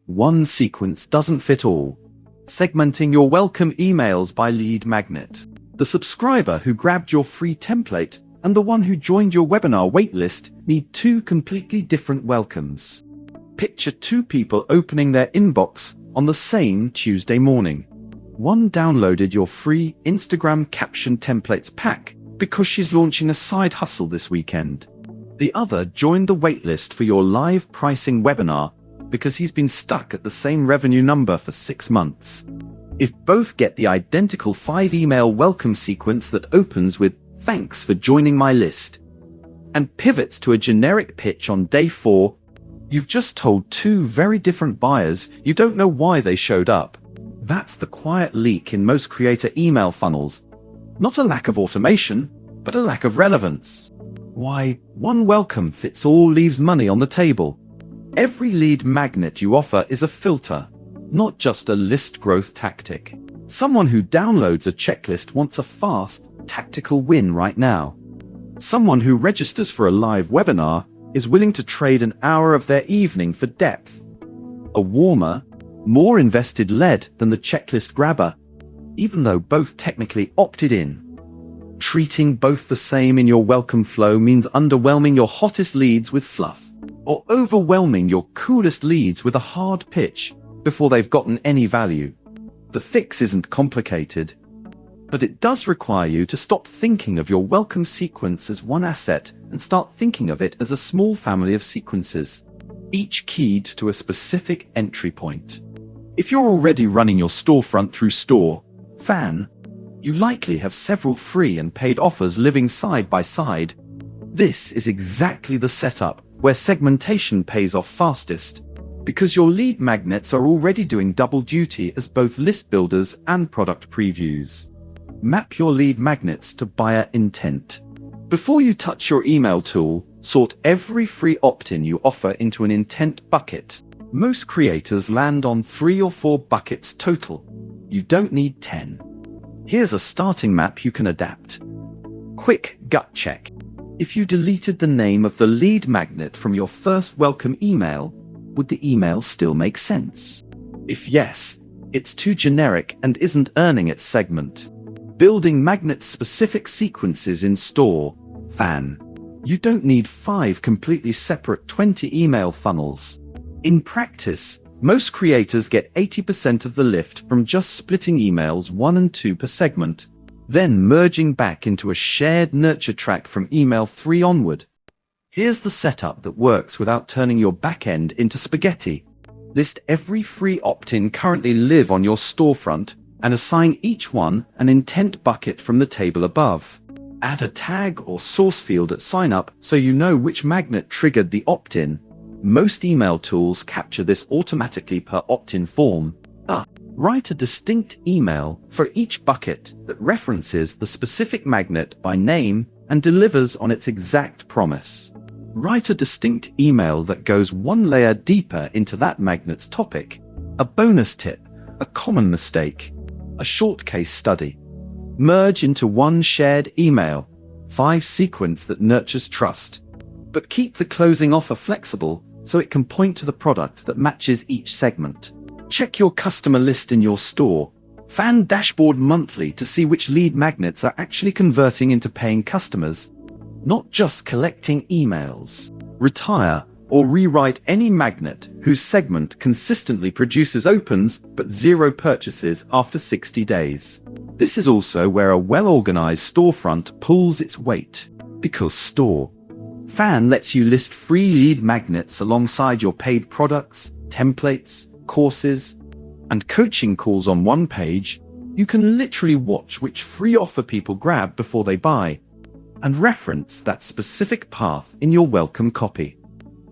One sequence doesn't fit all. Segmenting your welcome emails by lead magnet. The subscriber who grabbed your free template and the one who joined your webinar waitlist need two completely different welcomes. Picture two people opening their inbox on the same Tuesday morning. One downloaded your free Instagram caption templates pack because she's launching a side hustle this weekend. The other joined the waitlist for your live pricing webinar because he's been stuck at the same revenue number for 6 months. If both get the identical 5-email welcome sequence that opens with "Thanks for joining my list" and pivots to a generic pitch on day 4, you've just told two very different buyers you don't know why they showed up. That's the quiet leak in most creator email funnels. Not a lack of automation, but a lack of relevance. Why one welcome fits all leaves money on the table. Every lead magnet you offer is a filter, not just a list growth tactic. Someone who downloads a checklist wants a fast, tactical win right now. Someone who registers for a live webinar is willing to trade an hour of their evening for depth. A warmer, more invested lead than the checklist grabber, even though both technically opted in. Treating both the same in your welcome flow means underwhelming your hottest leads with fluff, or overwhelming your coolest leads with a hard pitch before they've gotten any value. The fix isn't complicated, but it does require you to stop thinking of your welcome sequence as one asset and start thinking of it as a small family of sequences, each keyed to a specific entry point. If you're already running your storefront through store.fan, you likely have several free and paid offers living side by side. This is exactly the setup where segmentation pays off fastest, because your lead magnets are already doing double duty as both list builders and product previews. Map your lead magnets to buyer intent. Before you touch your email tool, sort every free opt-in you offer into an intent bucket. Most creators land on 3 or 4 buckets total. You don't need 10. Here's a starting map you can adapt. Quick gut check. If you deleted the name of the lead magnet from your first welcome email, would the email still make sense? If yes, it's too generic and isn't earning its segment. Building magnet-specific sequences in store.fan. You don't need 5 completely separate 20-email funnels. In practice, most creators get 80% of the lift from just splitting emails 1 and 2 per segment, then merging back into a shared nurture track from email 3 onward. Here's the setup that works without turning your backend into spaghetti. List every free opt-in currently live on your storefront and assign each one an intent bucket from the table above. Add a tag or source field at sign-up so you know which magnet triggered the opt-in. Most email tools capture this automatically per opt-in form. Write a distinct email for each bucket that references the specific magnet by name and delivers on its exact promise. Write a distinct email that goes one layer deeper into that magnet's topic. A bonus tip, a common mistake, a short case study. Merge into one shared email, 5 sequence that nurtures trust. But keep the closing offer flexible so it can point to the product that matches each segment. Check your customer list in your store.fan dashboard monthly to see which lead magnets are actually converting into paying customers, not just collecting emails. Retire or rewrite any magnet whose segment consistently produces opens but 0 purchases after 60 days. This is also where a well-organized storefront pulls its weight, because store.fan lets you list free lead magnets alongside your paid products, templates, courses, and coaching calls on one page. You can literally watch which free offer people grab before they buy, and reference that specific path in your welcome copy.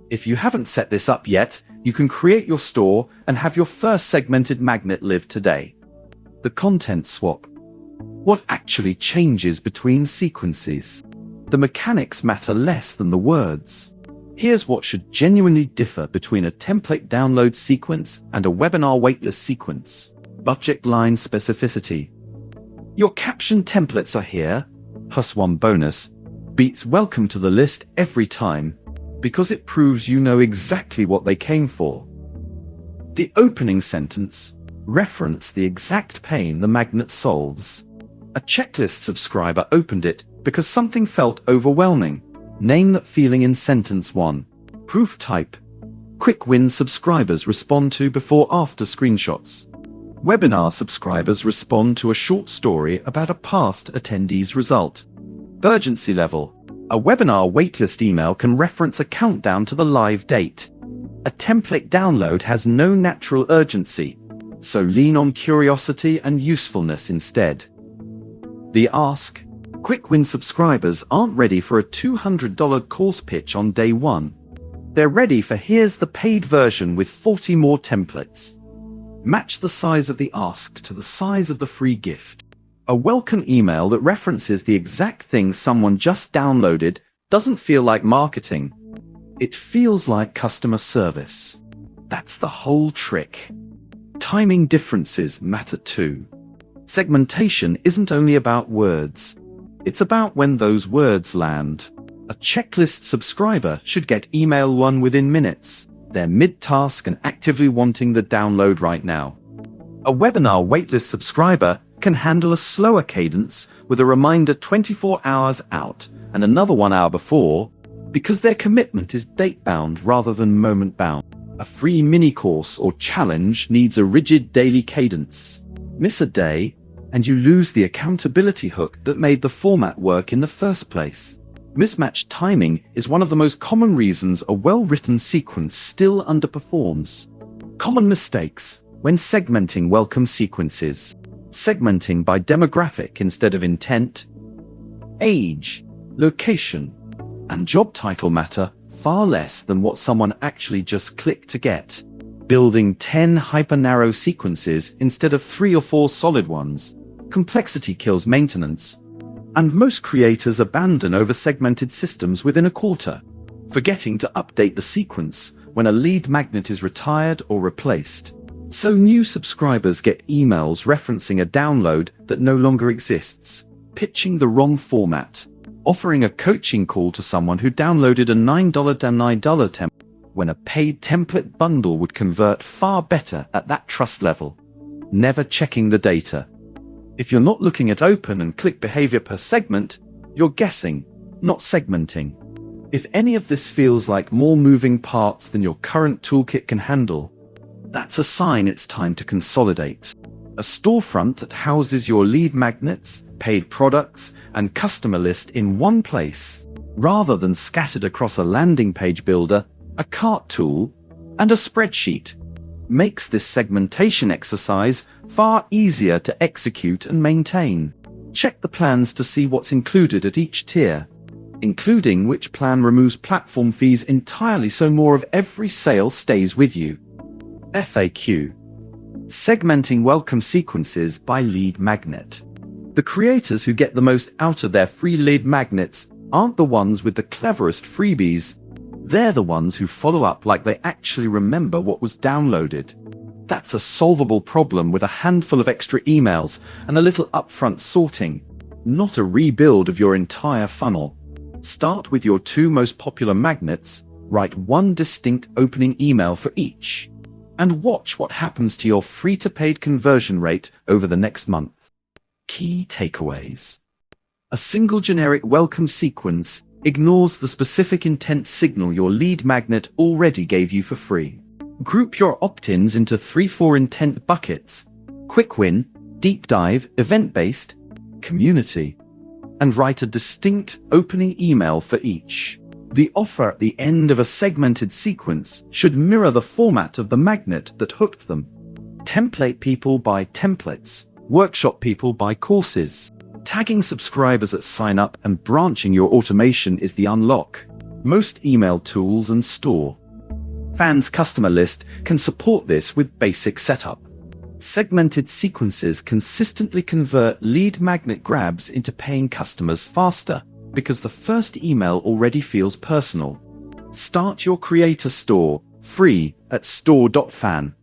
If you haven't set this up yet, you can create your store and have your first segmented magnet live today. The content swap. What actually changes between sequences? The mechanics matter less than the words. Here's what should genuinely differ between a template download sequence and a webinar waitlist sequence. Subject line specificity. Your caption templates are here, plus one bonus, beats welcome to the list every time, because it proves you know exactly what they came for. The opening sentence. Reference the exact pain the magnet solves. A checklist subscriber opened it because something felt overwhelming. Name that feeling in sentence 1. Proof type. Quick win subscribers respond to before-after screenshots. Webinar subscribers respond to a short story about a past attendee's result. Urgency level. A webinar waitlist email can reference a countdown to the live date. A template download has no natural urgency, so lean on curiosity and usefulness instead. The ask. Quick win subscribers aren't ready for a $200 course pitch on day 1. They're ready for here's the paid version with 40 more templates. Match the size of the ask to the size of the free gift. A welcome email that references the exact thing someone just downloaded doesn't feel like marketing. It feels like customer service. That's the whole trick. Timing differences matter too. Segmentation isn't only about words. It's about when those words land. A checklist subscriber should get email 1 within minutes. They're mid-task and actively wanting the download right now. A webinar waitlist subscriber can handle a slower cadence with a reminder 24 hours out and another 1 hour before, because their commitment is date-bound rather than moment-bound. A free mini-course or challenge needs a rigid daily cadence. Miss a day, and you lose the accountability hook that made the format work in the first place. Mismatched timing is one of the most common reasons a well-written sequence still underperforms. Common mistakes when segmenting welcome sequences. Segmenting by demographic instead of intent. Age, location, and job title matter far less than what someone actually just clicked to get. Building 10 hyper-narrow sequences instead of 3 or 4 solid ones. Complexity kills maintenance. And most creators abandon over-segmented systems within a quarter, forgetting to update the sequence when a lead magnet is retired or replaced. So new subscribers get emails referencing a download that no longer exists, pitching the wrong format, offering a coaching call to someone who downloaded a $9 template when a paid template bundle would convert far better at that trust level. Never checking the data. If you're not looking at open and click behavior per segment, you're guessing, not segmenting. If any of this feels like more moving parts than your current toolkit can handle, that's a sign it's time to consolidate. A storefront that houses your lead magnets, paid products, and customer list in one place, rather than scattered across a landing page builder, a cart tool, and a spreadsheet, makes this segmentation exercise far easier to execute and maintain. Check the plans to see what's included at each tier, including which plan removes platform fees entirely so more of every sale stays with you. FAQ. Segmenting welcome sequences by lead magnet. The creators who get the most out of their free lead magnets aren't the ones with the cleverest freebies. They're the ones who follow up like they actually remember what was downloaded. That's a solvable problem with a handful of extra emails and a little upfront sorting, not a rebuild of your entire funnel. Start with your 2 most popular magnets, write 1 distinct opening email for each, and watch what happens to your free-to-paid conversion rate over the next month. Key takeaways. A single generic welcome sequence ignores the specific intent signal your lead magnet already gave you for free. Group your opt-ins into 3-4 intent buckets: quick win, deep dive, event-based, community, and write a distinct opening email for each. The offer at the end of a segmented sequence should mirror the format of the magnet that hooked them. Template people by templates, workshop people by courses. Tagging subscribers at sign up and branching your automation is the unlock. Most email tools and store.fan's customer list can support this with basic setup. Segmented sequences consistently convert lead magnet grabs into paying customers faster because the first email already feels personal. Start your creator store free at store.fan.